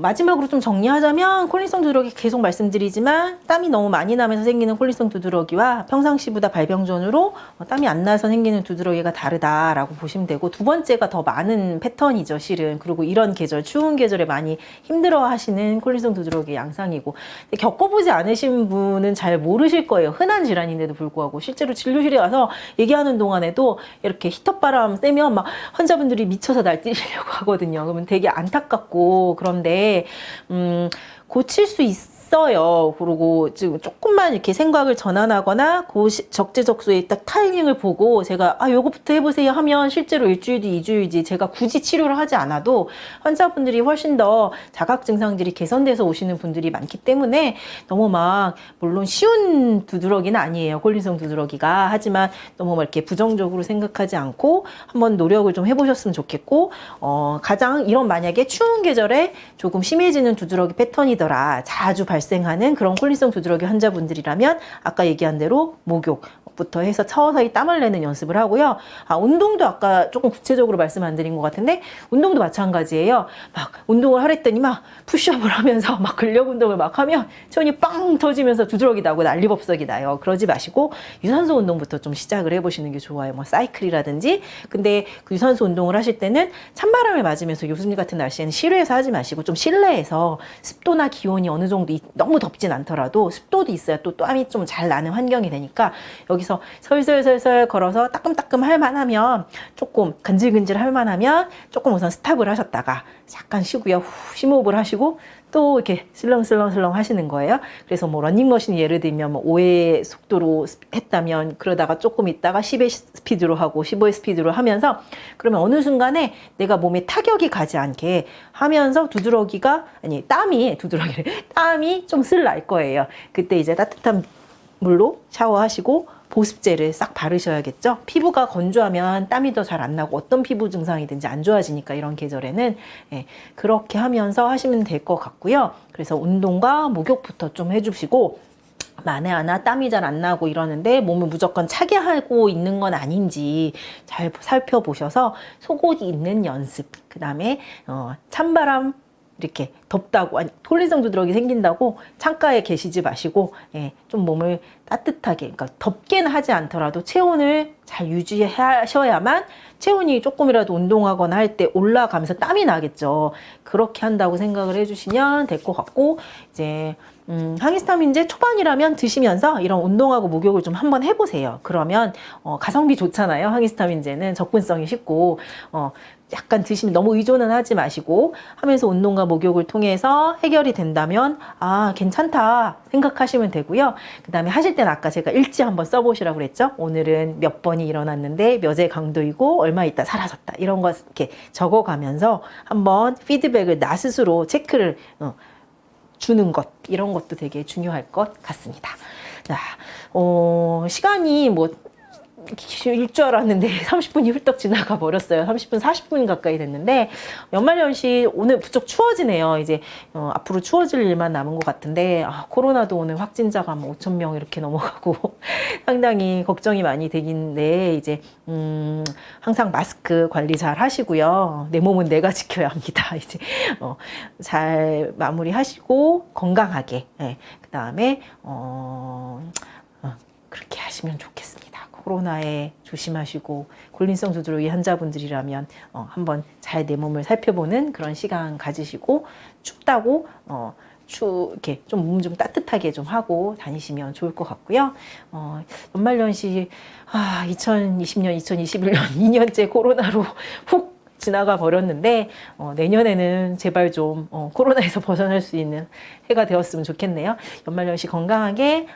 마지막으로 좀 정리하자면, 콜린성 두드러기 계속 말씀드리지만 땀이 너무 많이 나면서 생기는 콜린성 두드러기와 평상시보다 발병전으로 땀이 안 나서 생기는 두드러기가 다르다라고 보시면 되고, 두 번째가 더 많은 패턴이죠, 실은. 그리고 이런 계절, 추운 계절에 많이 힘들어 하시는 콜린성 두드러기 양상이고, 겪어보지 않으신 분은 잘 모르실 거예요. 흔한 질환인데도 불구하고. 실제로 진료실에 와서 얘기하는 동안에도 이렇게 히터바람 쐬면 막 환자분들이 미쳐서 날뛰려고 하거든요. 그러면 되게 안타깝고, 그런데 고칠 수 있어요. 그리고 지금 조금만 이렇게 생각을 전환하거나 적재적소에 딱 타이밍을 보고 제가 요거부터 해보세요 하면 실제로 일주일 뒤, 2주일 뒤 제가 굳이 치료를 하지 않아도 환자분들이 훨씬 더 자각 증상들이 개선돼서 오시는 분들이 많기 때문에 너무 막, 물론 쉬운 두드러기는 아니에요, 콜린성 두드러기가. 하지만 너무 막 이렇게 부정적으로 생각하지 않고 한번 노력을 좀 해보셨으면 좋겠고, 가장 이런, 만약에 추운 계절에 조금 심해지는 두드러기 패턴이더라, 자주 발생하는 그런 콜린성 두드러기 환자분들이라면 아까 얘기한 대로 목욕부터 해서 서서히 땀을 내는 연습을 하고요. 운동도 아까 조금 구체적으로 말씀 안 드린 것 같은데, 운동도 마찬가지예요. 막 운동을 하랬더니 막 푸시업을 하면서 막 근력 운동을 막 하면 체온이 빵 터지면서 두드러기 나고 난리법석이 나요. 그러지 마시고 유산소 운동부터 좀 시작을 해보시는 게 좋아요. 뭐 사이클이라든지. 근데 그 유산소 운동을 하실 때는 찬바람을 맞으면서, 요즘 같은 날씨에는 실외에서 하지 마시고 좀 실내에서 습도나 기온이 어느 정도 너무 덥진 않더라도 습도도 있어야 또 땀이 좀 잘 나는 환경이 되니까, 여기서 설설설설 걸어서 따끔따끔 할 만하면, 조금 근질근질 할 만하면 조금 우선 스탑을 하셨다가 잠깐 쉬고요. 심호흡을 하시고 또 이렇게 슬렁슬렁슬렁 하시는 거예요. 그래서 뭐 러닝머신 예를 들면 뭐 5의 속도로 했다면, 그러다가 조금 있다가 10의 스피드로 하고 15의 스피드로 하면서, 그러면 어느 순간에 내가 몸에 타격이 가지 않게 하면서 땀이 좀 슬 날 거예요. 그때 이제 따뜻한 물로 샤워하시고 보습제를 싹 바르셔야겠죠. 피부가 건조하면 땀이 더 잘 안 나고 어떤 피부 증상이든지 안 좋아지니까 이런 계절에는 그렇게 하면서 하시면 될 것 같고요. 그래서 운동과 목욕부터 좀 해주시고, 만에 하나 땀이 잘 안 나고 이러는데 몸을 무조건 차게 하고 있는 건 아닌지 잘 살펴보셔서 속옷 입는 연습, 그 다음에 찬바람, 이렇게 덥다고, 콜린성 두드러기 생긴다고 창가에 계시지 마시고, 좀 몸을 따뜻하게, 그러니까 덥게는 하지 않더라도 체온을 잘 유지하셔야만 체온이 조금이라도 운동하거나 할 때 올라가면서 땀이 나겠죠. 그렇게 한다고 생각을 해주시면 될 것 같고, 이제 항히스타민제 초반이라면 드시면서 이런 운동하고 목욕을 좀 한번 해보세요. 그러면 가성비 좋잖아요. 항히스타민제는 접근성이 쉽고, 약간 드시면 너무 의존은 하지 마시고 하면서 운동과 목욕을 통해서 해결이 된다면 괜찮다 생각하시면 되고요. 그 다음에 하실 때는 아까 제가 일지 한번 써보시라고 그랬죠. 오늘은 몇 번이 일어났는데 몇의 강도이고 얼마 있다 사라졌다, 이런 거 이렇게 적어가면서 한번 피드백을 나 스스로 체크를 주는 것, 이런 것도 되게 중요할 것 같습니다. 자, 시간이 뭐 일 줄 알았는데 30분이 훌떡 지나가 버렸어요. 30분, 40분 가까이 됐는데, 연말연시 오늘 부쩍 추워지네요. 이제 앞으로 추워질 일만 남은 것 같은데, 코로나도 오늘 확진자가 뭐 5,000명 이렇게 넘어가고 상당히 걱정이 많이 되긴데, 이제 항상 마스크 관리 잘 하시고요. 내 몸은 내가 지켜야 합니다. 이제 잘 마무리하시고 건강하게, 그 다음에 그렇게 하시면 좋겠습니다. 코로나에 조심하시고 콜린성 두드러기 환자분들이라면 한번 잘 내 몸을 살펴보는 그런 시간 가지시고 춥다고 이렇게 좀 몸 좀 따뜻하게 좀 하고 다니시면 좋을 것 같고요. 연말연시 2020년, 2021년 2년째 코로나로 훅 지나가 버렸는데 내년에는 제발 좀 코로나에서 벗어날 수 있는 해가 되었으면 좋겠네요. 연말연시 건강하게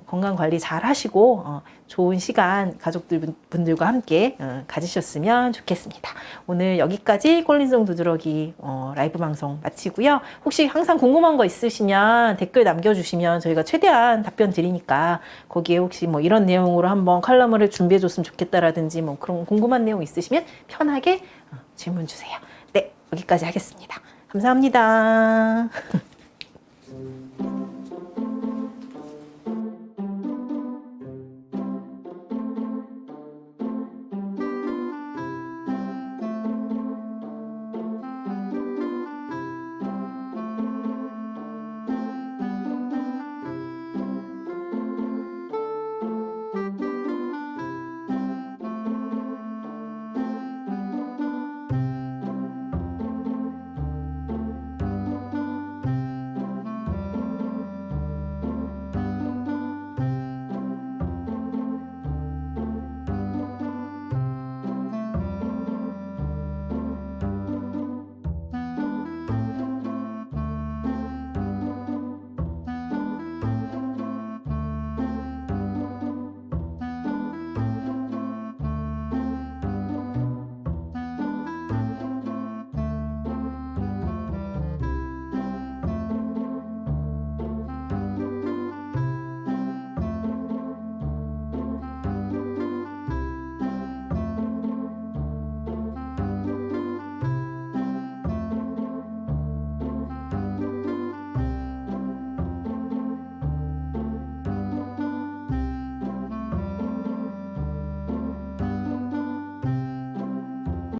건강 관리 잘 하시고 좋은 시간 가족분들과 함께 가지셨으면 좋겠습니다. 오늘 여기까지 콜린성 두드러기 라이브 방송 마치고요. 혹시 항상 궁금한 거 있으시면 댓글 남겨주시면 저희가 최대한 답변 드리니까 거기에 혹시 뭐 이런 내용으로 한번 칼럼을 준비해 줬으면 좋겠다라든지 뭐 그런 궁금한 내용 있으시면 편하게 질문 주세요. 네, 여기까지 하겠습니다. 감사합니다.